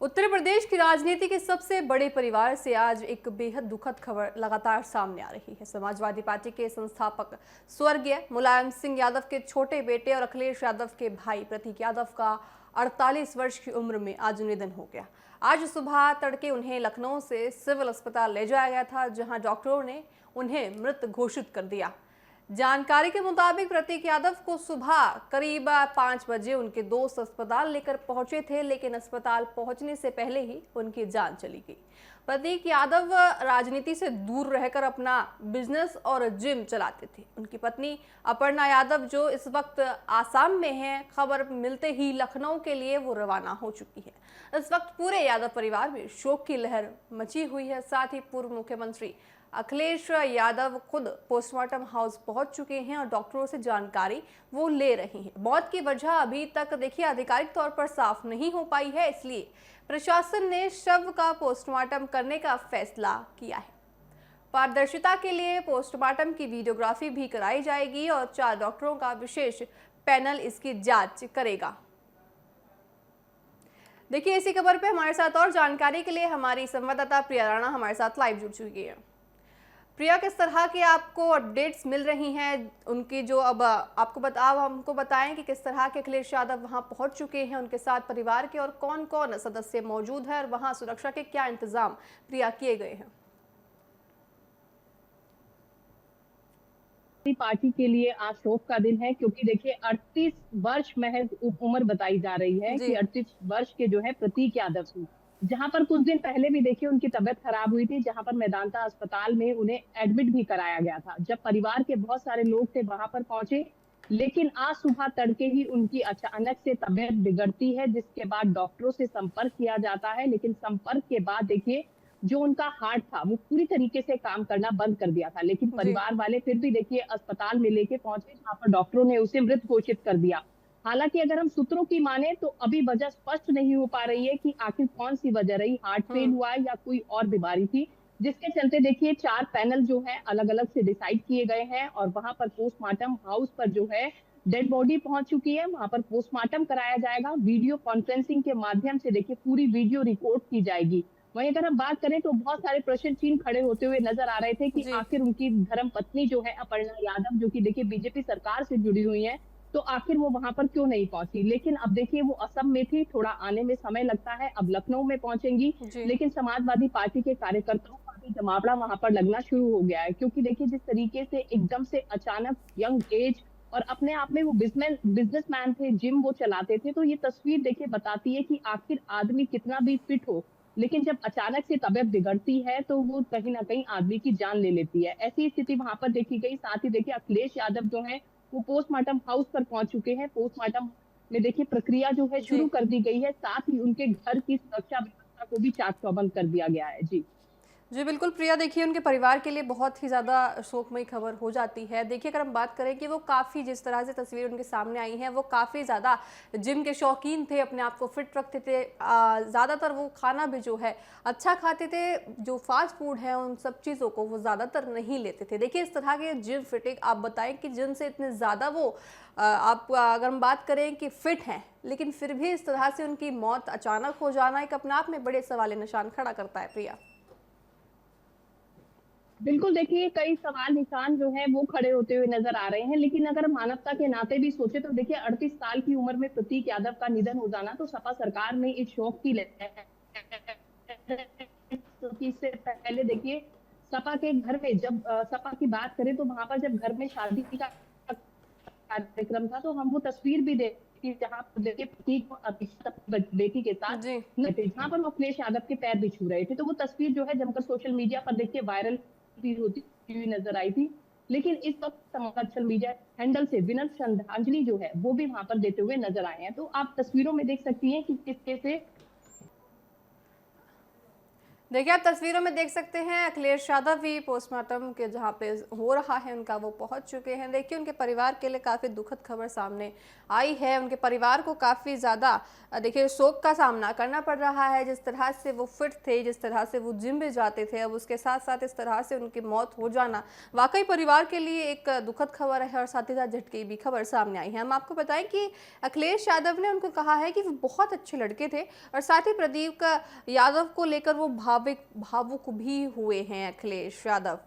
उत्तर प्रदेश की राजनीति के सबसे बड़े परिवार से आज एक बेहद दुखद खबर लगातार सामने आ रही है। समाजवादी पार्टी के संस्थापक स्वर्गीय मुलायम सिंह यादव के छोटे बेटे और अखिलेश यादव के भाई प्रतीक यादव का 48 वर्ष की उम्र में आज निधन हो गया। आज सुबह तड़के उन्हें लखनऊ से सिविल अस्पताल ले जाया गया था, जहां डॉक्टरों ने उन्हें मृत घोषित कर दिया। जानकारी के मुताबिक प्रतीक यादव को सुबह करीब 5 बजे उनके दोस्त अस्पताल लेकर पहुंचे थे, लेकिन अस्पताल पहुंचने से पहले ही उनकी जान चली गई। प्रतीक यादव राजनीति से दूर रहकर अपना बिजनेस और जिम चलाते थे। उनकी पत्नी अपर्णा यादव, जो इस वक्त आसाम में है, खबर मिलते ही लखनऊ के लिए वो रवाना हो चुकी है। इस वक्त पूरे यादव परिवार में शोक की लहर मची हुई है। साथ ही पूर्व मुख्यमंत्री अखिलेश यादव खुद पोस्टमार्टम हाउस पहुंच चुके हैं और डॉक्टरों से जानकारी वो ले रही हैं। मौत की वजह अभी तक देखिए आधिकारिक तौर पर साफ नहीं हो पाई है, इसलिए प्रशासन ने शव का पोस्टमार्टम करने का फैसला किया है। पारदर्शिता के लिए पोस्टमार्टम की वीडियोग्राफी भी कराई जाएगी और 4 डॉक्टरों का विशेष पैनल इसकी जांच करेगा। देखिए, इसी खबर पे हमारे साथ और जानकारी के लिए हमारी संवाददाता प्रिया राणा हमारे साथ लाइव जुड़ चुकी है। प्रिया, किस तरह के आपको अपडेट्स मिल रही हैं उनकी, जो अब आप हमको बताएं कि किस तरह के अखिलेश यादव वहां पहुंच चुके हैं, उनके साथ परिवार के और कौन कौन सदस्य मौजूद है और वहां सुरक्षा के क्या इंतजाम प्रिया किए गए हैं। पार्टी के लिए आज शोक का दिन है, क्योंकि देखिए 38 वर्ष महज उम्र बताई जा रही है कि 38 वर्ष के जो है प्रतीक यादव की, जहां पर कुछ दिन पहले भी देखिए उनकी तबीयत खराब हुई थी, जहां पर मेदांता अस्पताल में उन्हें एडमिट भी कराया गया था। जब परिवार के बहुत सारे लोग थे वहां पर पहुंचे, लेकिन आज सुबह तड़के ही उनकी अचानक से तबीयत बिगड़ती है, जिसके बाद डॉक्टरों से संपर्क किया जाता है। लेकिन संपर्क के बाद देखिए जो उनका हार्ट था वो पूरी तरीके से काम करना बंद कर दिया था, लेकिन परिवार वाले फिर भी देखिए अस्पताल में लेके पहुंचे, जहां पर डॉक्टरों ने उसे मृत घोषित कर दिया। हालांकि अगर हम सूत्रों की माने तो अभी वजह स्पष्ट नहीं हो पा रही है कि आखिर कौन सी वजह रही, हार्ट फेल हुआ है या कोई और बीमारी थी, जिसके चलते देखिए 4 पैनल जो है अलग अलग से डिसाइड किए गए हैं और वहां पर पोस्टमार्टम हाउस पर जो है डेड बॉडी पहुंच चुकी है, वहां पर पोस्टमार्टम कराया जाएगा। वीडियो कॉन्फ्रेंसिंग के माध्यम से देखिए पूरी वीडियो रिकॉर्ड की जाएगी। वहीं अगर हम बात करें तो बहुत सारे प्रश्न चिन्ह खड़े होते हुए नजर आ रहे थे कि आखिर उनकी धर्म पत्नी जो है अपर्णा यादव, जो कि देखिए बीजेपी सरकार से जुड़ी हुई है, तो आखिर वो वहां पर क्यों नहीं पहुंची। लेकिन अब देखिए वो असम में थी, थोड़ा आने में समय लगता है, अब लखनऊ में पहुंचेंगी। लेकिन समाजवादी पार्टी के कार्यकर्ताओं का भी जमावड़ा वहां पर लगना शुरू हो गया है, क्योंकि देखिए जिस तरीके से एकदम से अचानक यंग एज और अपने आप में वो बिजनेसमैन थे, जिम वो चलाते थे, तो ये तस्वीर देखिए बताती है कि आखिर आदमी कितना भी फिट हो, लेकिन जब अचानक से तबीयत बिगड़ती है तो वो कहीं ना कहीं आदमी की जान ले लेती है। ऐसी स्थिति वहां पर देखी गई। साथ ही देखिए अखिलेश यादव जो है वो पोस्टमार्टम हाउस पर पहुंच चुके हैं। पोस्टमार्टम में देखिए प्रक्रिया जो है शुरू कर दी गई है। साथ ही उनके घर की सुरक्षा व्यवस्था को भी चाक चौबंद कर दिया गया है। जी जी बिल्कुल प्रिया, देखिए उनके परिवार के लिए बहुत ही ज़्यादा शोकमयी खबर हो जाती है। देखिए, अगर हम बात करें कि वो काफ़ी, जिस तरह से तस्वीर उनके सामने आई है, वो काफ़ी ज़्यादा जिम के शौकीन थे, अपने आप को फिट रखते थे। ज़्यादातर वो खाना भी जो है अच्छा खाते थे, जो फास्ट फूड है उन सब चीज़ों को वो ज़्यादातर नहीं लेते थे। देखिए, इस तरह के जिम फिटिंग, आप बताएं कि जिम से इतने ज़्यादा वो आप अगर हम बात करें कि फिट हैं, लेकिन फिर भी इस तरह से उनकी मौत अचानक हो जाना एक अपने आप में बड़े सवाल निशान खड़ा करता है। प्रिया, बिल्कुल, देखिए कई सवाल निशान जो है वो खड़े होते हुए नजर आ रहे हैं। लेकिन अगर मानवता के नाते भी सोचे तो देखिए 38 साल की उम्र में प्रतीक यादव का निधन हो जाना, तो सपा सरकार में इस शोक की लहर, क्योंकि इससे पहले देखिए सपा के घर में जब सपा की बात करें तो वहां पर जब घर में शादी का कार्यक्रम था तो हम वो तस्वीर भी देखी जहां पर देखिए प्रतीक अपनी बेटी के साथ जहां पर वो अखिलेश यादव के पैर भी छू रहे थे, तो वो तस्वीर जो है जमकर सोशल मीडिया पर देखिए वायरल भी होती हुई नजर आई थी। लेकिन इस वक्त सोशल मीडिया हैंडल से विनम्र श्रद्धांजलि जो है वो भी वहां पर देते हुए नजर आए हैं। तो आप तस्वीरों में देख सकती हैं कि किस तरह से देखिए, आप तस्वीरों में देख सकते हैं अखिलेश यादव भी पोस्टमार्टम के जहां पे हो रहा है उनका वो पहुंच चुके हैं। देखिए, उनके परिवार के लिए काफ़ी दुखद खबर सामने आई है। उनके परिवार को काफ़ी ज़्यादा देखिए शोक का सामना करना पड़ रहा है। जिस तरह से वो फिट थे, जिस तरह से वो जिम में जाते थे, अब उसके साथ साथ इस तरह से उनकी मौत हो जाना वाकई परिवार के लिए एक दुखद खबर है और साथ ही साथ झटके की भी खबर सामने आई है। हम आपको बताएं कि अखिलेश यादव ने उनको कहा है कि वो बहुत अच्छे लड़के थे और साथ ही प्रदीप यादव को लेकर वो भावुक भी हुए हैं अखिलेश यादव।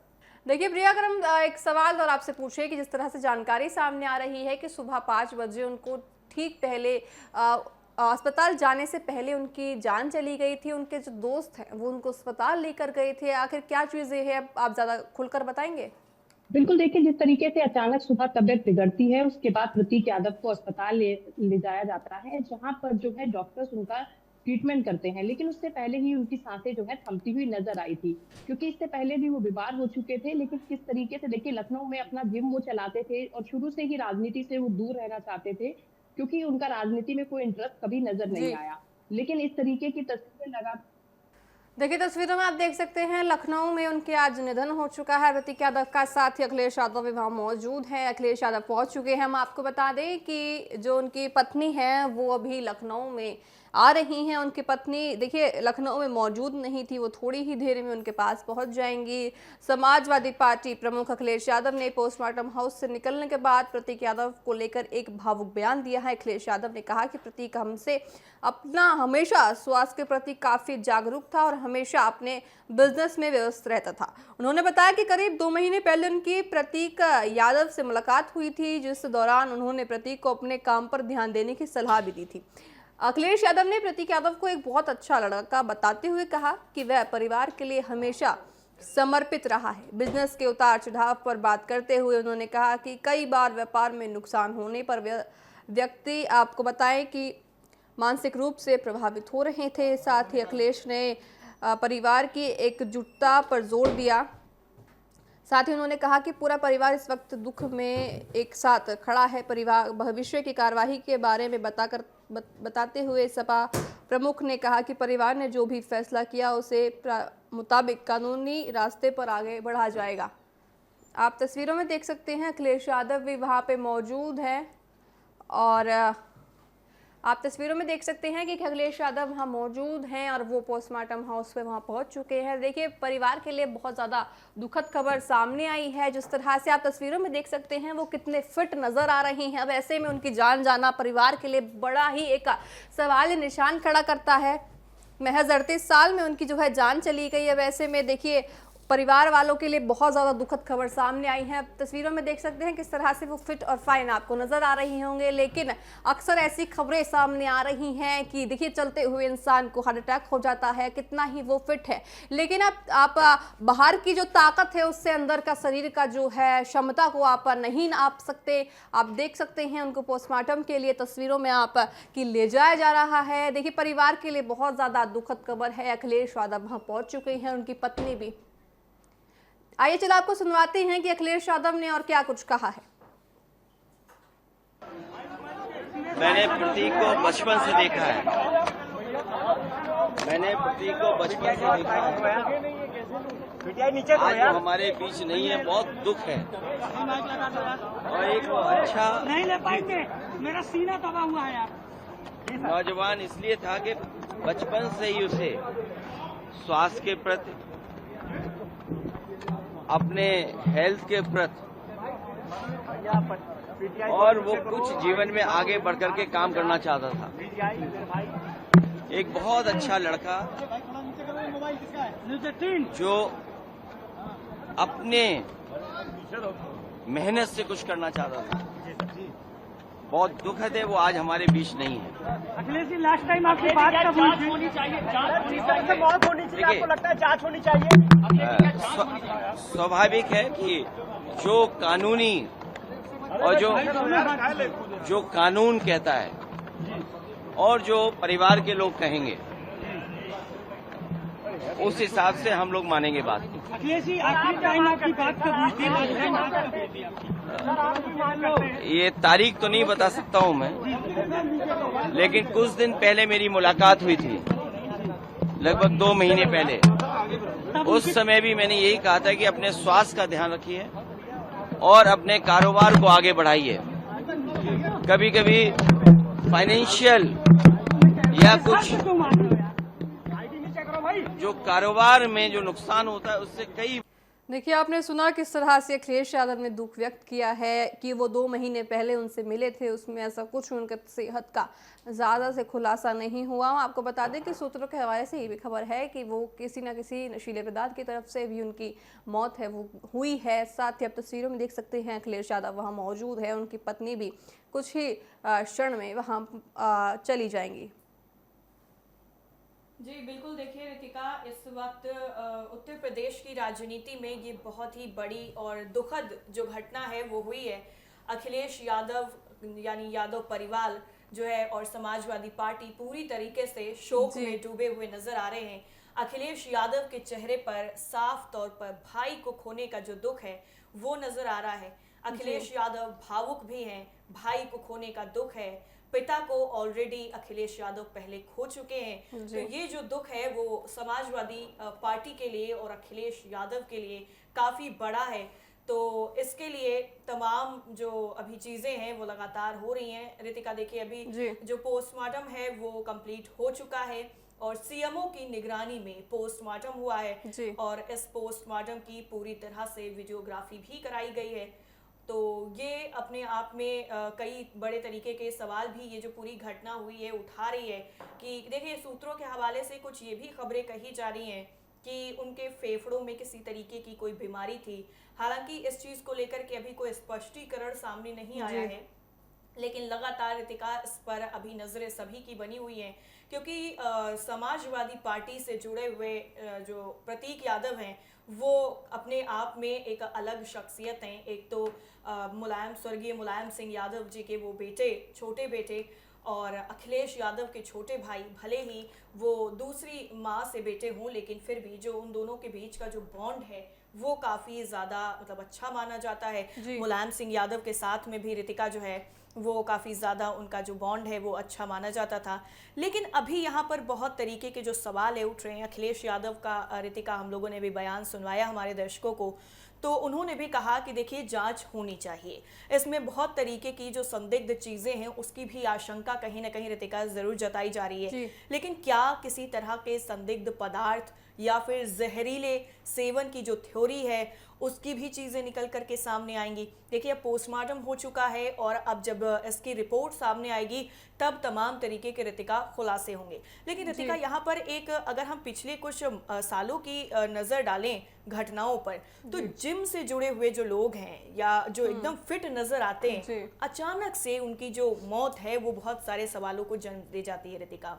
देखिए प्रिया, अगर हम एक सवाल और आपसे पूछे कि जिस तरह से जानकारी सामने आ रही है कि सुबह 5 बजे उनको ठीक पहले अस्पताल जाने से पहले उनकी जान चली गई थी, उनके जो दोस्त हैं वो उनको अस्पताल लेकर गए थे, आखिर क्या चीजें हैं आप ज़्यादा खुलकर बताएंगे? बिल्कुल, देखिए जिस तरीके से अचानक सुबह तबीयत बिगड़ती है, उसके बाद प्रतीक यादव को अस्पताल ले जाया जाता है, जहां पर जो है डॉक्टर्स उनका ट्रीटमेंट करते हैं। लेकिन उससे पहले ही उनकी सांसें जो है थमती हुई नजर आई थी, क्योंकि इससे पहले भी वो बीमार हो चुके थे। लेकिन किस तरीके से देखिए लखनऊ में अपना जिम वो चलाते थे और शुरू से ही राजनीति से वो दूर रहना चाहते थे, क्योंकि उनका राजनीति में कोई इंटरेस्ट कभी नजर नहीं आया। लेकिन इस तरीके की तस्वीरें लगा देखिए, तस्वीरों में आप देख सकते हैं लखनऊ में उनके आज निधन हो चुका है प्रतीक यादव का। साथ ही अखिलेश यादव भी वहाँ मौजूद हैं। अखिलेश यादव पहुंच चुके हैं। हम आपको बता दें कि जो उनकी पत्नी है वो अभी लखनऊ में आ रही हैं। उनकी पत्नी देखिए लखनऊ में मौजूद नहीं थी, वो थोड़ी ही देर में उनके पास पहुंच जाएंगी। समाजवादी पार्टी प्रमुख अखिलेश यादव ने पोस्टमार्टम हाउस से निकलने के बाद प्रतीक यादव को लेकर एक भावुक बयान दिया है। अखिलेश यादव ने कहा कि प्रतीक हमसे अपना हमेशा स्वास्थ्य के प्रति काफ़ी जागरूक था और हमेशा अपने बिजनेस में व्यस्त रहता था। उन्होंने बताया कि करीब 2 महीने पहले उनकी प्रतीक यादव से मुलाकात हुई थी, जिस दौरान उन्होंने प्रतीक को अपने काम पर ध्यान देने की सलाह भी दी थी। अखिलेश यादव ने प्रतीक यादव को एक बहुत अच्छा लड़का बताते हुए कहा कि वह परिवार के लिए हमेशा समर्पित रहा है। बिजनेस के उतार चढ़ाव पर बात करते हुए उन्होंने कहा कि कई बार व्यापार में नुकसान होने पर व्यक्ति आपको बताएं कि मानसिक रूप से प्रभावित हो रहे थे। साथ ही अखिलेश ने परिवार की एकजुटता पर जोर दिया। साथ ही उन्होंने कहा कि पूरा परिवार इस वक्त दुख में एक साथ खड़ा है। परिवार भविष्य की कार्यवाही के बारे में बताते हुए सपा प्रमुख ने कहा कि परिवार ने जो भी फैसला किया उसे मुताबिक कानूनी रास्ते पर आगे बढ़ा जाएगा। आप तस्वीरों में देख सकते हैं अखिलेश यादव भी वहाँ पे मौजूद हैं और आप तस्वीरों में देख सकते हैं कि अखिलेश यादव वहाँ मौजूद हैं और वो पोस्टमार्टम हाउस पे वहाँ पहुँच चुके हैं। देखिए, परिवार के लिए बहुत ज़्यादा दुखद खबर सामने आई है। जिस तरह से आप तस्वीरों में देख सकते हैं वो कितने फिट नज़र आ रही हैं। अब ऐसे में उनकी जान जाना परिवार के लिए बड़ा ही एक सवाल निशान खड़ा करता है। महज 38 साल में उनकी जो है जान चली गई। अब ऐसे में देखिए परिवार वालों के लिए बहुत ज़्यादा दुखद खबर सामने आई है। तस्वीरों में देख सकते हैं किस तरह से वो फिट और फाइन आपको नज़र आ रही होंगे। लेकिन अक्सर ऐसी खबरें सामने आ रही हैं कि देखिए चलते हुए इंसान को हार्ट अटैक हो जाता है, कितना ही वो फिट है, लेकिन आप बाहर की जो ताकत है उससे अंदर का शरीर का जो है क्षमता को आप नहीं नाप सकते। आप देख सकते हैं उनको पोस्टमार्टम के लिए तस्वीरों में आप कि ले जाया जा रहा है। देखिए, परिवार के लिए बहुत ज़्यादा दुखद खबर है। अखिलेश यादव वहाँ पहुँच चुके हैं, उनकी पत्नी भी। आइए चलो आपको सुनवाते हैं कि अखिलेश यादव ने और क्या कुछ कहा है। मैंने प्रतीक को बचपन से देखा है। आज वो हमारे बीच नहीं है, बहुत दुख है। और एक अच्छा नहीं ले पाएंगे, मेरा सीना दबा हुआ है यार। नौजवान इसलिए था कि बचपन से ही उसे स्वास्थ्य के प्रति, अपने हेल्थ के प्रति और वो कुछ जीवन में आगे बढ़कर के काम करना चाहता था। एक बहुत अच्छा लड़का जो अपने मेहनत से कुछ करना चाहता था। बहुत दुखद है वो आज हमारे बीच नहीं है। अखिलेश जी, लास्ट टाइम आपकी बात कब होनी चाहिए? मौत होनी चाहिए, आपको लगता है जांच होनी चाहिए? स्वाभाविक है कि जो कानूनी और जो कानून कहता है और जो परिवार के लोग कहेंगे उस हिसाब से हम लोग मानेंगे बात को। अखिलेश जी, आखिरी टाइम आपकी बात कब हुई थी? ये तारीख तो नहीं बता सकता हूं मैं, लेकिन कुछ दिन पहले मेरी मुलाकात हुई थी, लगभग 2 महीने पहले। उस समय भी मैंने यही कहा था कि अपने स्वास्थ्य का ध्यान रखिए और अपने कारोबार को आगे बढ़ाइए। कभी कभी फाइनेंशियल या कुछ जो कारोबार में जो नुकसान होता है उससे कई। देखिए, आपने सुना किस तरह से अखिलेश यादव ने दुख व्यक्त किया है कि वो 2 महीने पहले उनसे मिले थे, उसमें ऐसा कुछ उनके सेहत का ज़्यादा से खुलासा नहीं हुआ। आपको बता दें कि सूत्रों के हवाले से ये भी खबर है कि वो किसी न किसी नशीले पदार्थ की तरफ से भी उनकी मौत है वो हुई है। साथ ही आप तस्वीरों में देख सकते हैं अखिलेश यादव वहाँ मौजूद है, उनकी पत्नी भी कुछ ही क्षण में वहाँ चली जाएंगी। जी बिल्कुल, देखिए रितिका, इस वक्त उत्तर प्रदेश की राजनीति में ये बहुत ही बड़ी और दुखद जो घटना है वो हुई है। अखिलेश यादव यानी यादव परिवार जो है और समाजवादी पार्टी पूरी तरीके से शोक में डूबे हुए नजर आ रहे हैं। अखिलेश यादव के चेहरे पर साफ तौर पर भाई को खोने का जो दुख है वो नजर आ रहा है। अखिलेश यादव भावुक भी हैं, भाई को खोने का दुख है। पिता को ऑलरेडी अखिलेश यादव पहले खो चुके हैं। तो ये जो दुख है वो समाजवादी पार्टी के लिए और अखिलेश यादव के लिए काफी बड़ा है। तो इसके लिए तमाम जो अभी चीजें हैं वो लगातार हो रही हैं। रितिका, देखिए अभी जो पोस्टमार्टम है वो कंप्लीट हो चुका है और सीएमओ की निगरानी में पोस्टमार्टम हुआ है और इस पोस्टमार्टम की पूरी तरह से वीडियोग्राफी भी कराई गई है। तो ये अपने आप में कई बड़े तरीके के सवाल भी ये जो पूरी घटना हुई है उठा रही है कि देखिए, सूत्रों के हवाले से कुछ ये भी खबरें कही जा रही हैं कि उनके फेफड़ों में किसी तरीके की कोई बीमारी थी। हालांकि इस चीज़ को लेकर के अभी कोई स्पष्टीकरण सामने नहीं आया है, लेकिन लगातार रितिका इस पर अभी नजरें सभी की बनी हुई हैं क्योंकि समाजवादी पार्टी से जुड़े हुए जो प्रतीक यादव हैं वो अपने आप में एक अलग शख्सियत हैं। एक तो स्वर्गीय मुलायम सिंह यादव जी के वो बेटे, छोटे बेटे, और अखिलेश यादव के छोटे भाई, भले ही वो दूसरी माँ से बेटे हों लेकिन फिर भी जो उन दोनों के बीच का जो बॉन्ड है वो काफ़ी ज़्यादा मतलब अच्छा माना जाता है। मुलायम सिंह यादव के साथ में भी रितिका जो है वो काफ़ी ज़्यादा उनका जो बॉन्ड है वो अच्छा माना जाता था। लेकिन अभी यहाँ पर बहुत तरीके के जो सवाल है उठ रहे हैं। अखिलेश यादव का रितिका हम लोगों ने भी बयान सुनवाया हमारे दर्शकों को, तो उन्होंने भी कहा कि देखिए जांच होनी चाहिए, इसमें बहुत तरीके की जो संदिग्ध चीज़ें हैं उसकी भी आशंका कहीं ना कहीं रितिका ज़रूर जताई जा रही है। लेकिन क्या किसी तरह के संदिग्ध पदार्थ या फिर जहरीले सेवन की जो थ्योरी है उसकी भी चीज़ें निकल करके सामने आएंगी? देखिए, अब पोस्टमार्टम हो चुका है और अब जब इसकी रिपोर्ट सामने आएगी तब तमाम तरीके के रितिका खुलासे होंगे। लेकिन रितिका, यहाँ पर एक अगर हम पिछले कुछ सालों की नज़र डालें घटनाओं पर, तो जिम से जुड़े हुए जो लोग हैं या जो एकदम फिट नज़र आते हैं, अचानक से उनकी जो मौत है वो बहुत सारे सवालों को जन्म दे जाती है। रितिका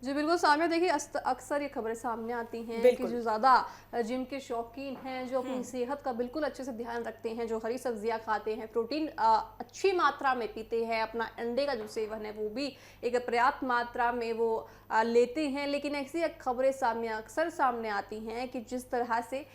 जी बिल्कुल, सामने देखिए अक्सर ये खबरें सामने आती हैं कि जो ज़्यादा जिम के शौकीन हैं, जो अपनी सेहत का बिल्कुल अच्छे से ध्यान रखते हैं, जो हरी सब्जियां खाते हैं, प्रोटीन अच्छी मात्रा में पीते हैं, अपना अंडे का जो सेवन है वो भी एक पर्याप्त मात्रा में वो लेते हैं। लेकिन ऐसी खबरें अक्सर सामने आती हैं कि जिस तरह से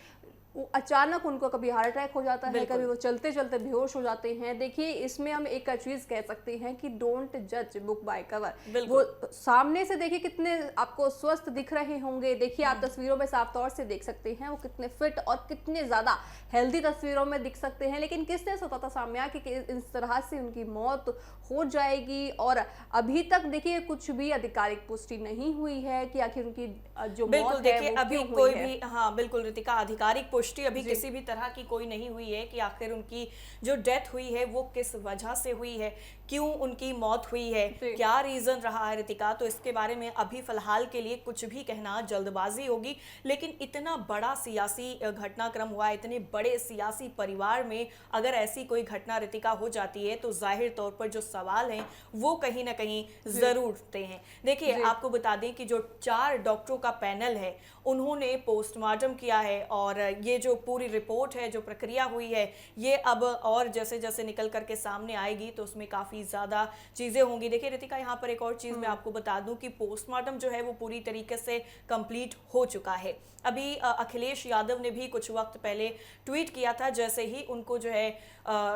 अचानक उनको कभी हार्ट अटैक हो जाता है, कभी वो चलते चलते बेहोश हो जाते हैं। देखिए, इसमें हम एक चीज कह सकते हैं कि डोंट जज बुक बाय कवर। वो सामने से देखिए कितने आपको स्वस्थ दिख रहे होंगे, देखिए आप तस्वीरों में साफ तौर से देख सकते हैं वो कितने फिट और कितने ज्यादा हेल्दी तस्वीरों में दिख सकते हैं। लेकिन किसने सोचा था सामने आके कि इस तरह से उनकी मौत हो जाएगी? और अभी तक देखिए कुछ भी आधिकारिक पुष्टि नहीं हुई है कि आखिर उनकी जो मौत है वो अभी कोई भी, हाँ बिल्कुल रितिका, आधिकारिक पुष्टि अभी किसी भी तरह की कोई नहीं हुई है कि आखिर उनकी जो डेथ हुई है वो किस वजह से हुई है, क्यों उनकी मौत हुई है, क्या रीजन रहा है रितिका। तो इसके बारे में अभी फिलहाल के लिए कुछ भी कहना जल्दबाजी होगी। लेकिन इतना बड़ा सियासी घटनाक्रम हुआ, इतने बड़े सियासी परिवार में अगर ऐसी कोई घटना रितिका हो जाती है तो जाहिर तौर पर जो सवाल हैं वो कहीं ना कहीं जरूर उठते हैं। देखिए, आपको बता दें कि जो 4 डॉक्टरों का पैनल है उन्होंने पोस्टमार्टम किया है और ये ये जो पूरी रिपोर्ट है, जो प्रक्रिया हुई है, ये अब और जैसे जैसे निकल करके सामने आएगी तो उसमें काफ़ी ज़्यादा चीज़ें होंगी। देखिए रितिका, यहाँ पर एक और चीज़ मैं आपको बता दूं कि पोस्टमार्टम जो है वो पूरी तरीके से कंप्लीट हो चुका है। अभी अखिलेश यादव ने भी कुछ वक्त पहले ट्वीट किया था, जैसे ही उनको जो है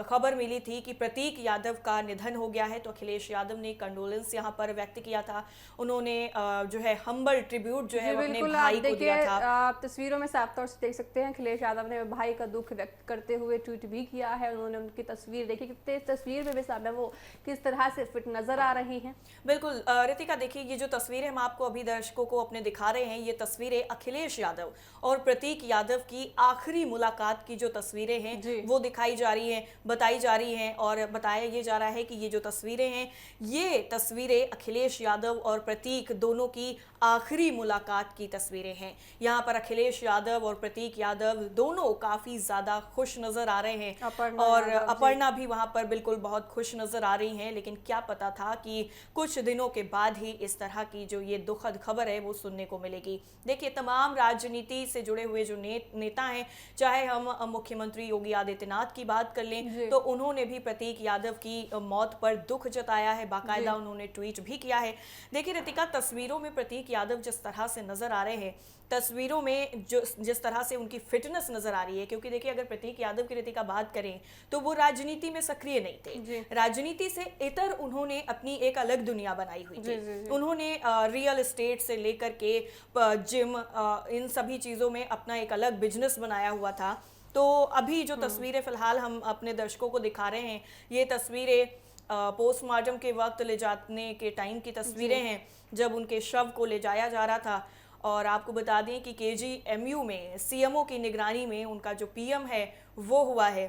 खबर मिली थी कि प्रतीक यादव का निधन हो गया है, तो अखिलेश यादव ने कंडोलेंस यहाँ पर व्यक्त किया था। उन्होंने जो है हम्बल ट्रिब्यूट जो है अपने भाई को दिया था। आप तस्वीरों में साफ तौर से देख सकते हैं अखिलेश यादव ने भाई का दुख व्यक्त करते हुए ट्वीट भी किया है। उन्होंने उनकी तस्वीर देखी, कितने तस्वीर में भी सामने वो किस तरह से फिट नजर आ रही हैं। बिल्कुल रितिका, देखिए ये जो तस्वीरें हम आपको अभी दर्शकों को अपने दिखा रहे हैं, ये तस्वीरें अखिलेश यादव और प्रतीक यादव की आखिरी मुलाकात की जो तस्वीरें हैं वो दिखाई जा रही हैं, बताई जा रही हैं, और बताया ये जा रहा है कि ये जो तस्वीरें हैं, ये तस्वीरें अखिलेश यादव और प्रतीक दोनों की आखिरी मुलाकात की तस्वीरें हैं। यहाँ पर अखिलेश यादव और प्रतीक यादव दोनों काफी ज्यादा खुश नजर आ रहे हैं और अपर्णा भी वहां पर बिल्कुल बहुत खुश नजर आ रही हैं। लेकिन क्या पता था कि कुछ दिनों के बाद ही इस तरह की जो ये दुखद खबर है वो सुनने को मिलेगी। देखिए, तमाम राजनीति से जुड़े हुए जो नेता हैं, चाहे हम मुख्यमंत्री योगी आदित्यनाथ की बात कर लें तो उन्होंने भी प्रतीक यादव की मौत पर दुख जताया है, बाकायदा उन्होंने ट्वीट भी किया है। देखिए रितिका, तस्वीरों में प्रतीक यादव जिस तरह से नजर आ रहे हैं, तस्वीरों में जो जिस तरह से उनकी फिटनेस नजर आ रही है, क्योंकि देखिए अगर प्रतीक यादव की रितिका बात करें तो वो राजनीति में सक्रिय नहीं थे, राजनीति से इतर उन्होंने अपनी एक अलग दुनिया बनाई हुई थी। उन्होंने रियल एस्टेट से लेकर के जिम, इन सभी चीजों में अपना एक अलग बिजनेस बनाया हुआ था। तो अभी जो तस्वीरें फिलहाल हम अपने दर्शकों को दिखा रहे हैं, ये तस्वीरें पोस्टमार्टम के वक्त ले जाने के टाइम की तस्वीरें हैं, जब उनके शव को ले जाया जा रहा था। और आपको बता दें कि KGMU में CMO की निगरानी में उनका जो PM है वो हुआ है।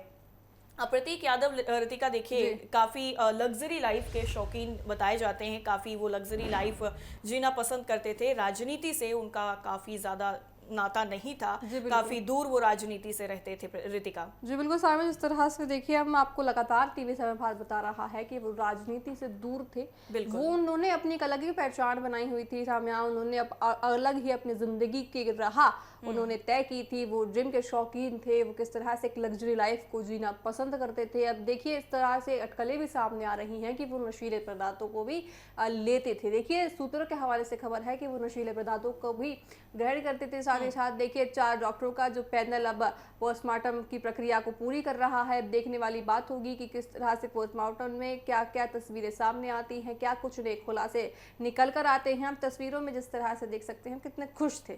प्रतीक यादव, रितिका, देखिए काफ़ी लग्जरी लाइफ के शौकीन बताए जाते हैं, काफ़ी वो लग्जरी लाइफ जीना पसंद करते थे। राजनीति से उनका काफ़ी ज़्यादा नाता नहीं था, काफी दूर वो राजनीति से रहते थे रितिका। जी बिल्कुल सामने, जिस तरह से देखिए हम आपको लगातार TV समय भारत बता रहा है कि वो राजनीति से दूर थे, वो उन्होंने अपनी एक अलग ही पहचान बनाई हुई थी सामने, उन्होंने अलग ही अपनी जिंदगी की राह उन्होंने तय की थी। वो जिम के शौकीन थे, वो किस तरह से एक लग्जरी लाइफ को जीना पसंद करते थे। अब देखिए इस तरह से अटकलें भी सामने आ रही हैं कि वो नशीले पदार्थों को भी लेते थे। देखिए सूत्रों के हवाले से खबर है कि वो नशीले पदार्थों को भी ग्रहण करते थे। साथ ही साथ देखिए 4 डॉक्टरों का जो पैनल अब पोस्टमार्टम की प्रक्रिया को पूरी कर रहा है। देखने वाली बात होगी कि किस तरह से पोस्टमार्टम में क्या क्या तस्वीरें सामने आती हैं, क्या कुछ नए खुलासे निकल कर आते हैं। हम तस्वीरों में जिस तरह से देख सकते हैं कितने खुश थे,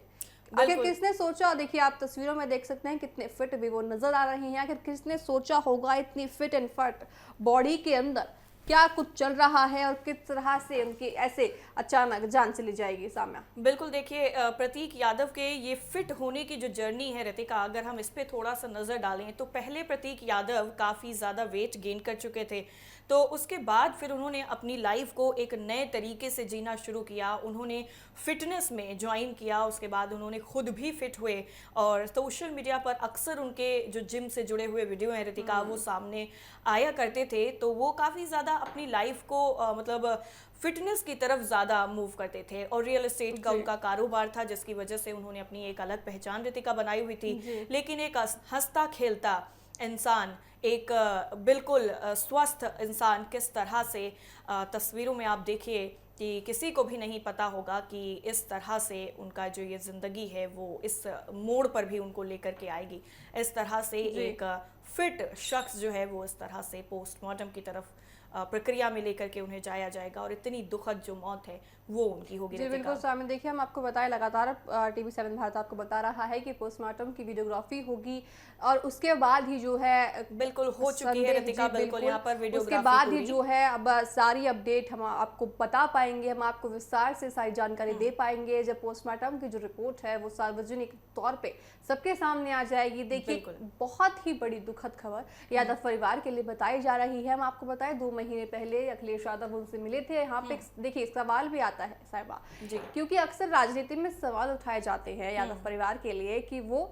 आखिर किसने सोचा। देखिए आप तस्वीरों में देख सकते हैं कितने फिट भी वो नजर आ रही हैं। आखिर किसने सोचा होगा इतनी फिट एंड फट बॉडी के अंदर क्या कुछ चल रहा है और किस तरह से उनकी ऐसे अचानक जान चली जाएगी सामने। बिल्कुल, देखिए प्रतीक यादव के ये फिट होने की जो जर्नी है रितिका, अगर हम इस पे थोड़ा सा नजर डालें तो पहले प्रतीक यादव काफी ज्यादा वेट गेन कर चुके थे, तो उसके बाद फिर उन्होंने अपनी लाइफ को एक नए तरीके से जीना शुरू किया। उन्होंने फिटनेस में ज्वाइन किया, उसके बाद उन्होंने खुद भी फिट हुए और सोशल मीडिया पर अक्सर उनके जो जिम से जुड़े हुए वीडियो हैं रितिका वो सामने आया करते थे। तो वो काफ़ी ज़्यादा अपनी लाइफ को मतलब फिटनेस की तरफ ज़्यादा मूव करते थे और रियल एस्टेट का उनका कारोबार था, जिसकी वजह से उन्होंने अपनी एक अलग पहचान रितिका बनाई हुई थी। लेकिन एक हंसता खेलता इंसान, एक बिल्कुल स्वस्थ इंसान किस तरह से तस्वीरों में आप देखिए कि किसी को भी नहीं पता होगा कि इस तरह से उनका जो ये ज़िंदगी है वो इस मोड़ पर भी उनको लेकर के आएगी। इस तरह से एक फिट शख्स जो है वो इस तरह से पोस्टमार्टम की तरफ प्रक्रिया में लेकर के उन्हें जाया जाएगा और इतनी दुखद जो मौत है वो उनकी होगी। जी बिल्कुल सामने देखिए हम आपको बताएं, लगातार TV7 भारत आपको बता रहा है कि पोस्टमार्टम की वीडियोग्राफी होगी और उसके बाद ही जो है बिल्कुल हो चुकी है रितिका, बिल्कुल यहाँ पर वीडियोग्राफी उसके बाद ही जो है अब सारी अपडेट हम आपको बता पाएंगे, हम आपको विस्तार से सारी जानकारी दे पाएंगे जब पोस्टमार्टम की जो रिपोर्ट है वो सार्वजनिक तौर पे सबके सामने आ जाएगी। देखिए बहुत ही बड़ी दुखद खबर यादव परिवार के लिए बताई जा रही है। हम आपको बताएं 2 महीने पहले अखिलेश यादव उनसे मिले थे। यहाँ पे देखिए सवाल भी आता है साहिबा, क्योंकि अक्सर राजनीति में सवाल उठाए जाते हैं यादव परिवार के लिए कि वो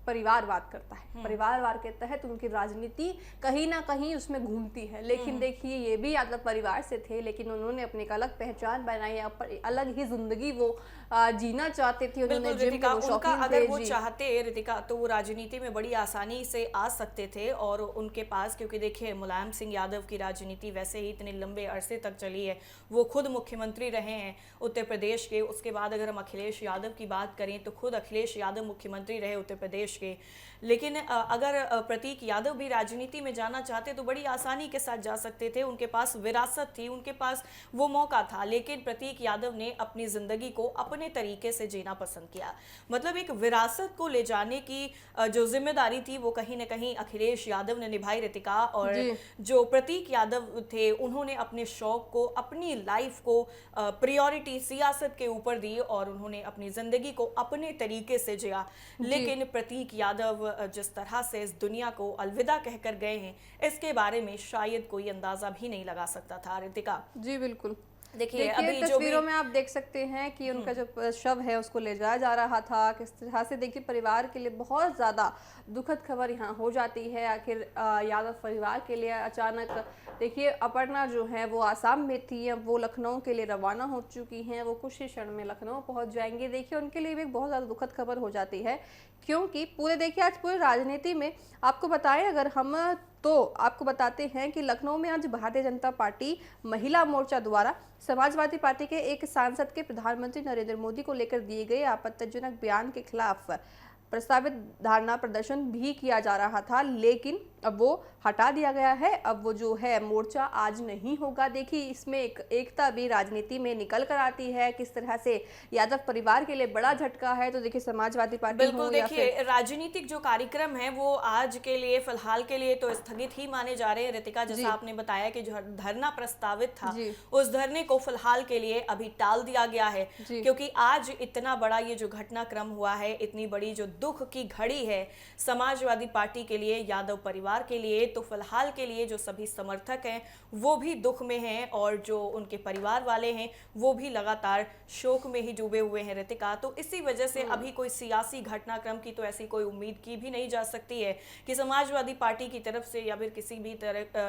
परिवारवाद करता है, परिवारवाद के तहत उनकी राजनीति कहीं ना कहीं उसमें घूमती है। लेकिन देखिए ये भी यादव परिवार से थे, लेकिन उन्होंने अपनी एक अलग पहचान बनाई, अलग ही जिंदगी वो जीना चाहते थे। उन्होंने जिम रितिका, के वो उनका शौकीन अगर थे वो जी। चाहते रितिका तो वो राजनीति में बड़ी आसानी से आ सकते थे और उनके पास, क्योंकि देखिए मुलायम सिंह यादव की राजनीति वैसे ही इतने लंबे अरसे तक चली है, वो खुद मुख्यमंत्री रहे हैं उत्तर प्रदेश के। उसके बाद अगर हम अखिलेश यादव की बात करें तो खुद अखिलेश यादव मुख्यमंत्री रहे उत्तर प्रदेश के। लेकिन अगर प्रतीक यादव भी राजनीति में जाना चाहते तो बड़ी आसानी के साथ जा सकते थे, उनके पास विरासत थी, उनके पास वो मौका था। लेकिन प्रतीक यादव ने अपनी जिंदगी को अपने तरीके से जीना पसंद किया। मतलब एक विरासत को ले जाने की जो जिम्मेदारी थी वो कहीं ना कहीं अखिलेश यादव ने निभाई रितिका, और जो प्रतीक यादव थे उन्होंने अपने शौक को, अपनी लाइफ को प्रायोरिटी सियासत के ऊपर दी और उन्होंने अपनी जिंदगी को अपने तरीके से जिया। लेकिन प्रतीक यादव जिस तरह से इस दुनिया को अलविदा कहकर गए हैं, इसके बारे में शायद कोई अंदाजा भी नहीं लगा सकता था रितिका। जी बिल्कुल। देखिए अभी जो तस्वीरों में आप देख सकते हैं कि उनका जो शव है उसको ले जाया जा रहा था, किस तरह से देखिए परिवार के लिए बहुत ज़्यादा दुखद खबर यहाँ हो जाती है। आखिर यादव परिवार के लिए अचानक देखिए अपर्णा जो है वो आसाम में थी, अब वो लखनऊ के लिए रवाना हो चुकी हैं, वो कुछ ही क्षण में लखनऊ पहुँच जाएंगे। देखिए उनके लिए भी एक बहुत ज़्यादा दुखद खबर हो जाती है, क्योंकि पूरे देखिए आज पूरे राजनीति में आपको बताएं अगर हम तो आपको बताते हैं कि लखनऊ में आज भारतीय जनता पार्टी महिला मोर्चा द्वारा समाजवादी पार्टी के एक सांसद के प्रधानमंत्री नरेंद्र मोदी को लेकर दिए गए आपत्तिजनक बयान के खिलाफ प्रस्तावित धरना प्रदर्शन भी किया जा रहा था, लेकिन अब वो हटा दिया गया है। अब वो जो है मोर्चा आज नहीं होगा। देखिए इसमें एकता भी राजनीति में निकल कर आती है, किस तरह से यादव परिवार के लिए बड़ा झटका है। तो देखिए समाजवादी पार्टी बिल्कुल, देखिए राजनीतिक जो कार्यक्रम है वो आज के लिए फिलहाल के लिए तो स्थगित ही माने जा रहे हैं रितिका। जैसा आपने बताया कि जो धरना प्रस्तावित था उस धरने को फिलहाल के लिए अभी टाल दिया गया है, क्योंकि आज इतना बड़ा ये जो घटनाक्रम हुआ है, इतनी बड़ी जो दुख की घड़ी है समाजवादी पार्टी के लिए, यादव परिवार के लिए, तो फिलहाल के लिए जो सभी समर्थक हैं वो भी दुख में हैं और जो उनके परिवार वाले हैं वो भी लगातार शोक में ही डूबे हुए हैं रितिका। तो इसी वजह से अभी कोई सियासी घटनाक्रम की तो ऐसी कोई उम्मीद की भी नहीं जा सकती है कि समाजवादी पार्टी की तरफ से या फिर किसी भी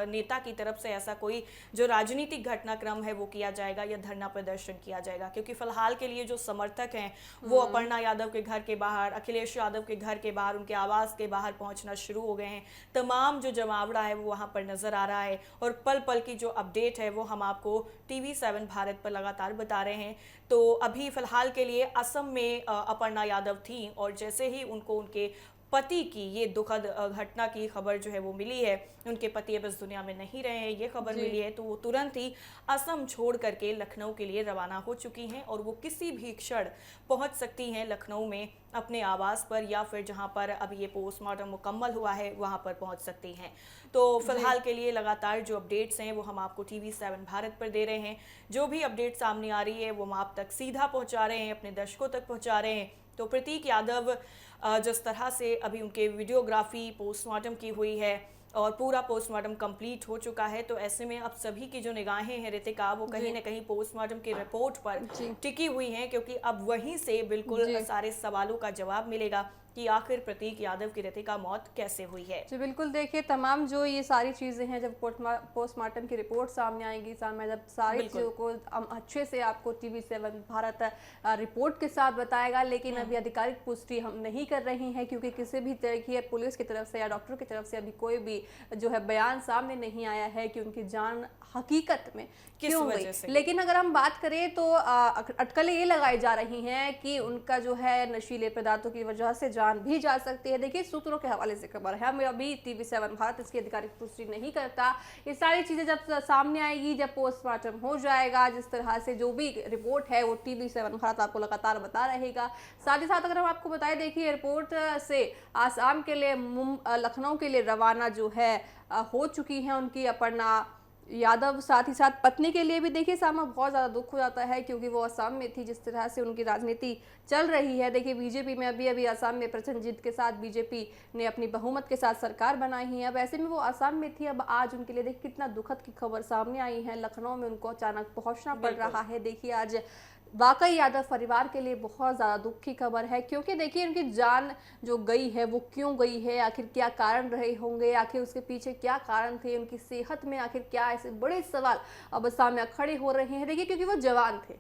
नेता की तरफ से ऐसा कोई जो राजनीतिक घटनाक्रम है वो किया जाएगा या धरना प्रदर्शन किया जाएगा, क्योंकि फिलहाल के लिए जो समर्थक हैं वो अपर्णा यादव के घर के बाहर, अखिलेश यादव के घर के बाहर, उनके आवास के बाहर पहुंचना शुरू हो गए हैं। तमाम जो जमावड़ा है वो वहां पर नजर आ रहा है और पल पल की जो अपडेट है वो हम आपको TV7 भारत पर लगातार बता रहे हैं। तो अभी फिलहाल के लिए असम में अपर्णा यादव थी और जैसे ही उनको उनके पति की ये दुखद घटना की खबर जो है वो मिली है, उनके पति अब इस दुनिया में नहीं रहे हैं, ये खबर मिली है, तो वो तुरंत ही असम छोड़ करके लखनऊ के लिए रवाना हो चुकी हैं और वो किसी भी क्षण पहुंच सकती हैं लखनऊ में अपने आवास पर या फिर जहां पर अभी ये पोस्टमार्टम मुकम्मल हुआ है वहां पर पहुंच सकती हैं। तो फिलहाल के लिए लगातार जो अपडेट्स हैं वो हम आपको TV7 भारत पर दे रहे हैं। जो भी अपडेट सामने आ रही है वो हम आप तक सीधा पहुंचा रहे हैं, अपने दर्शकों तक पहुंचा रहे हैं। तो प्रतीक यादव जिस तरह से अभी उनके वीडियोग्राफी पोस्टमार्टम की हुई है और पूरा पोस्टमार्टम कंप्लीट हो चुका है, तो ऐसे में अब सभी की जो निगाहें हैं रितिका वो कहीं ना कहीं पोस्टमार्टम की रिपोर्ट पर टिकी हुई हैं, क्योंकि अब वहीं से बिल्कुल सारे सवालों का जवाब मिलेगा कि आखिर प्रतीक यादव की रितिका मौत कैसे हुई है। जी बिल्कुल, देखिए तमाम जो ये सारी चीज़ें हैं जब पोस्टमार्टम की रिपोर्ट सामने आएंगी, सामने जब सारी चीज़ों को अच्छे से आपको TV7 भारत रिपोर्ट के साथ बताएगा। लेकिन अभी आधिकारिक पुष्टि हम नहीं कर रही हैं, क्योंकि किसी भी तरह की पुलिस की तरफ से या डॉक्टर की तरफ से अभी कोई भी जो है बयान सामने नहीं आया है कि उनकी जान हकीकत में क्यों गई। लेकिन अगर हम बात करें तो अटकलें ये लगाई जा रही हैं कि उनका जो है नशीले पदार्थों की वजह से जान भी जा सकती है। देखिए सूत्रों के हवाले से खबर है, हमें अभी TV7 भारत इसकी आधिकारिक पुष्टि नहीं करता। ये सारी चीजें जब सामने आएगी, जब पोस्टमार्टम हो जाएगा, जिस तरह से जो भी रिपोर्ट है वो TV7 भारत आपको लगातार बता रहेगा। साथ ही साथ अगर हम आपको बताएं, देखिए एयरपोर्ट से आसाम के लिए लखनऊ के लिए रवाना जो है हो चुकी है उनकी अपर्णा यादव। साथ ही साथ पत्नी के लिए भी देखिए सामा बहुत ज़्यादा दुख हो जाता है, क्योंकि वो असम में थी, जिस तरह से उनकी राजनीति चल रही है। देखिए बीजेपी में अभी असम में प्रचंड के साथ बीजेपी ने अपनी बहुमत के साथ सरकार बनाई है। अब ऐसे में वो असम में थी, अब आज उनके लिए देखिए कितना दुखद की खबर सामने आई है। लखनऊ में उनको अचानक पहुंचना पड़ रहा है। देखिए आज वाकई यादव परिवार के लिए बहुत ज़्यादा दुख की खबर है, क्योंकि देखिए उनकी जान जो गई है वो क्यों गई है, आखिर क्या कारण रहे होंगे, आखिर उसके पीछे क्या कारण थे, उनकी सेहत में आखिर क्या, ऐसे बड़े सवाल अब सामने खड़े हो रहे हैं। देखिए क्योंकि वो जवान थे,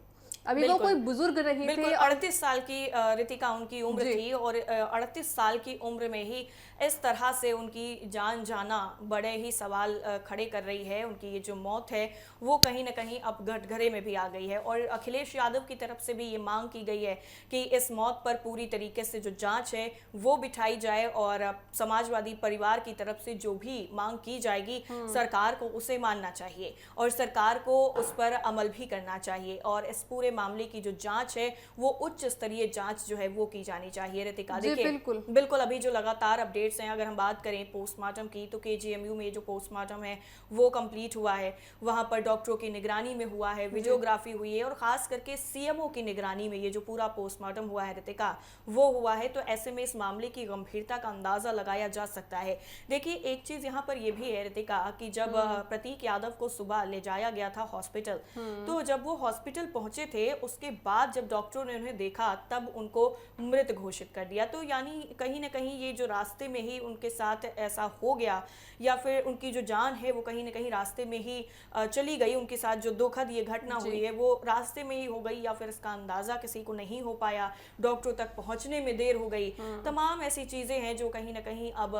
अभी वो बिल्कुल। कोई बुजुर्ग नहीं बिल्कुल थे। 38 साल की रितिका उनकी उम्र जी। थी और 38 साल की उम्र में ही इस तरह से उनकी जान जाना बड़े ही सवाल खड़े कर रही है। उनकी ये जो मौत है वो कहीं ना कहीं अब गठघरे में भी आ गई है और अखिलेश यादव की तरफ से भी ये मांग की गई है कि इस मौत पर पूरी तरीके से जो जांच है वो बिठाई जाए और समाजवादी परिवार की तरफ से जो भी मांग की जाएगी सरकार को उसे मानना चाहिए और सरकार को उस पर अमल भी करना चाहिए और इस पूरे मामले की जो जांच है वो उच्च स्तरीय जांच जो है वो की जानी चाहिए। रितिका जी, देखिए बिल्कुल। अभी जो लगातार अपडेट्स हैं, अगर हम बात करें पोस्टमार्टम की तो केजीएमयू में जो पोस्टमार्टम है वो कंप्लीट हुआ है, वहां पर डॉक्टरों की निगरानी में हुआ है, वीडियोग्राफी हुई है और खास करके सीएमओ की निगरानी में ये जो पूरा पोस्टमार्टम हुआ है रितिका वो हुआ है। तो ऐसे में इस मामले की गंभीरता का अंदाजा लगाया जा सकता है। देखिए एक चीज यहाँ पर यह भी है रितिका कि जब प्रतीक यादव को सुबह ले जाया गया था हॉस्पिटल, तो जब वो हॉस्पिटल पहुंचे थे उसके बाद जब डॉक्टरों ने उन्हें देखा तब उनको मृत घोषित कर दिया। तो यानी कहीं ना कहीं ये जो रास्ते में ही उनके साथ ऐसा हो गया या फिर उनकी जो जान है वो कहीं ना कहीं रास्ते में ही चली गई, उनके साथ जो दुखद ये घटना हुई है वो रास्ते में ही हो गई या फिर इसका अंदाजा किसी को नहीं हो पाया, डॉक्टरों तक पहुंचने में देर हो गई। तमाम ऐसी चीजें हैं जो कहीं ना कहीं अब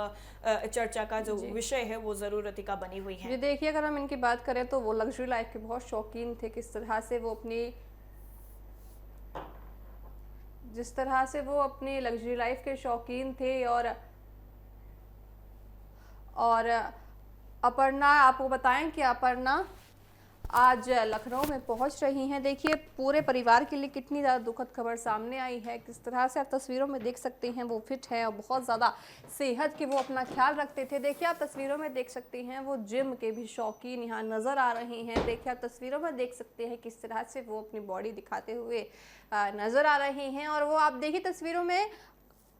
चर्चा का जो विषय है वो जरूरत का बनी हुई है। जी देखिए, अगर हम इनकी बात करें तो वो लग्जरी लाइफ के बहुत शौकीन थे। जिस तरह से वो अपनी लग्जरी लाइफ के शौकीन थे और अपर्णा, आपको बताएं कि अपर्णा आज लखनऊ में पहुंच रही हैं। देखिए पूरे परिवार के लिए कितनी ज़्यादा दुखद खबर सामने आई है। किस तरह से आप तस्वीरों में देख सकते हैं वो फिट है और बहुत ज़्यादा सेहत के वो अपना ख्याल रखते थे। देखिए आप तस्वीरों में देख सकते हैं वो जिम के भी शौकीन यहाँ नज़र आ रहे हैं। देखिए आप तस्वीरों में देख सकते हैं किस तरह से वो अपनी बॉडी दिखाते हुए नज़र आ रहे हैं। और वो आप देखिए तस्वीरों में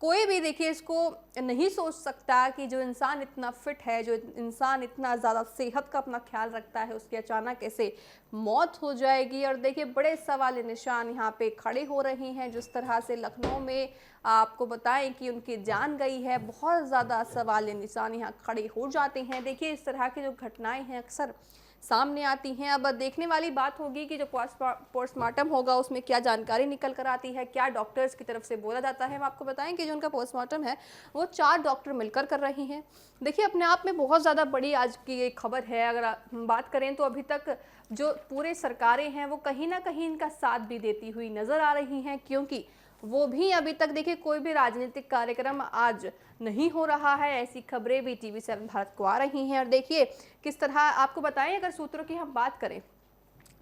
कोई भी देखिए इसको नहीं सोच सकता कि जो इंसान इतना फिट है, जो इंसान इतना ज़्यादा सेहत का अपना ख्याल रखता है, उसकी अचानक ऐसे मौत हो जाएगी। और देखिए बड़े सवाल निशान यहाँ पे खड़े हो रहे हैं। जिस तरह से लखनऊ में आपको बताएं कि उनकी जान गई है, बहुत ज़्यादा सवाल निशान यहाँ खड़े हो जाते हैं। देखिए इस तरह की जो घटनाएं हैं अक्सर सामने आती हैं। अब देखने वाली बात होगी कि जो पोस्टमार्टम होगा उसमें क्या जानकारी निकल कर आती है, क्या डॉक्टर्स की तरफ से बोला जाता है। हम आपको बताएं कि जो उनका पोस्टमार्टम है वो 4 डॉक्टर मिलकर कर रहे हैं। देखिए अपने आप में बहुत ज़्यादा बड़ी आज की ये खबर है। अगर हम बात करें तो अभी तक जो पूरे सरकारें हैं वो कहीं ना कहीं इनका साथ भी देती हुई नज़र आ रही हैं, क्योंकि वो भी अभी तक देखिए कोई भी राजनीतिक कार्यक्रम आज नहीं हो रहा है। ऐसी खबरें भी TV7 भारत को आ रही हैं। और देखिए किस तरह आपको बताएं, अगर सूत्रों की हम बात करें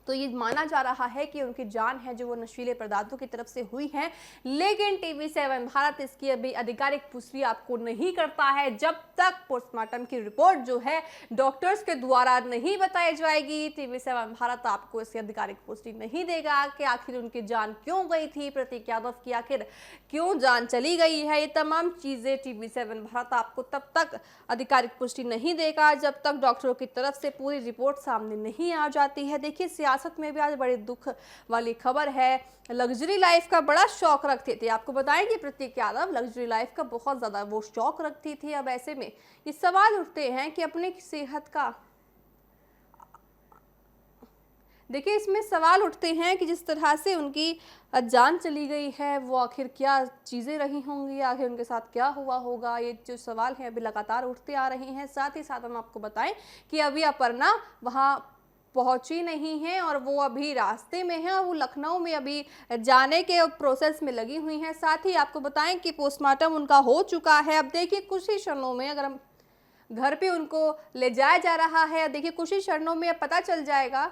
तो ये माना जा रहा है कि उनकी जान है जो वो नशीले पदार्थों की तरफ से हुई है, लेकिन TV7 भारत इसकी अभी आधिकारिक पुष्टि आपको नहीं करता है। जब तक पोस्टमार्टम की रिपोर्ट जो है डॉक्टर्स के द्वारा नहीं बताई जाएगी, TV7 भारत आपको इसकी आधिकारिक पुष्टि नहीं देगा कि आखिर उनकी जान क्यों गई थी, प्रतीक यादव की आखिर क्यों जान चली गई है। ये तमाम चीज़ें TV7 भारत आपको तब तक आधिकारिक पुष्टि नहीं देगा जब तक डॉक्टरों की तरफ से पूरी रिपोर्ट सामने नहीं आ जाती है। देखिए सियासत में भी आज बड़ी दुख वाली खबर है। लग्जरी लाइफ का बड़ा शौक रखते थे। आपको बताएं कि प्रतीक यादव लग्जरी लाइफ का बहुत ज़्यादा वो शौक रखती थी। अब ऐसे में ये सवाल उठते हैं कि अपनी सेहत का, देखिए इसमें सवाल उठते हैं कि जिस तरह से उनकी जान चली गई है वो आखिर क्या चीज़ें रही होंगी, आखिर उनके साथ क्या हुआ होगा। ये जो सवाल हैं अभी लगातार उठते आ रहे हैं। साथ ही साथ हम आपको बताएं कि अभी अपर्णा वहाँ पहुंची नहीं है और वो अभी रास्ते में है और वो लखनऊ में अभी जाने के प्रोसेस में लगी हुई हैं। साथ ही आपको बताएं कि पोस्टमार्टम उनका हो चुका है। अब देखिए कुछ ही क्षणों में अगर हम घर पे उनको ले जाया जा रहा है, देखिए कुछ ही क्षणों में अब पता चल जाएगा।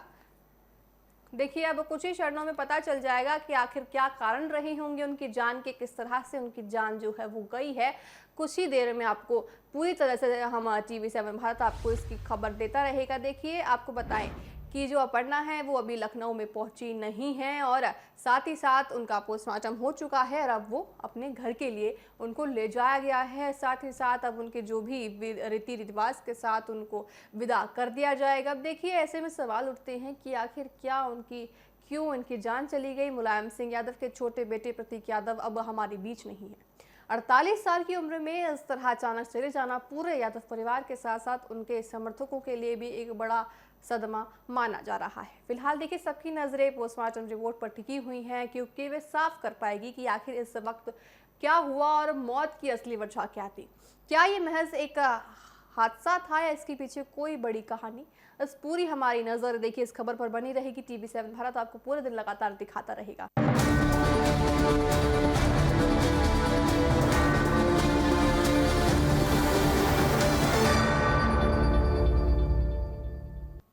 देखिए अब कुछ ही क्षणों में पता चल जाएगा कि आखिर क्या कारण रहे होंगे उनकी जान के, किस तरह से उनकी जान जो है वो गई है। कुछ ही देर में आपको पूरी तरह से हम TV7 भारत आपको इसकी खबर देता रहेगा। देखिए आपको बताएं कि जो अपर्णा है वो अभी लखनऊ में पहुंची नहीं है और साथ ही साथ उनका पोस्टमार्टम हो चुका है और अब वो अपने घर के लिए उनको ले जाया गया है। साथ ही साथ अब उनके जो भी रीति रिवाज के साथ उनको विदा कर दिया जाएगा। अब देखिए ऐसे में सवाल उठते हैं कि आखिर क्या उनकी क्यों इनकी जान चली गई। मुलायम सिंह यादव के छोटे बेटे प्रतीक यादव अब हमारे बीच नहीं है। 48 साल की उम्र में इस तरह अचानक चले जाना पूरे यादव परिवार के साथ साथ उनके समर्थकों के लिए भी एक बड़ा सदमा माना जा रहा है। फिलहाल देखिए, सबकी नजरें पोस्टमार्टम रिपोर्ट पर टिकी हुई हैं, क्योंकि वे साफ कर पाएगी कि आखिर इस वक्त क्या हुआ और मौत की असली वजह क्या थी। क्या ये महज एक हादसा था या इसके पीछे कोई बड़ी कहानी? इस पूरी हमारी नजर देखिए इस खबर पर बनी रहेगी। TV7 भारत आपको पूरे दिन लगातार दिखाता रहेगा।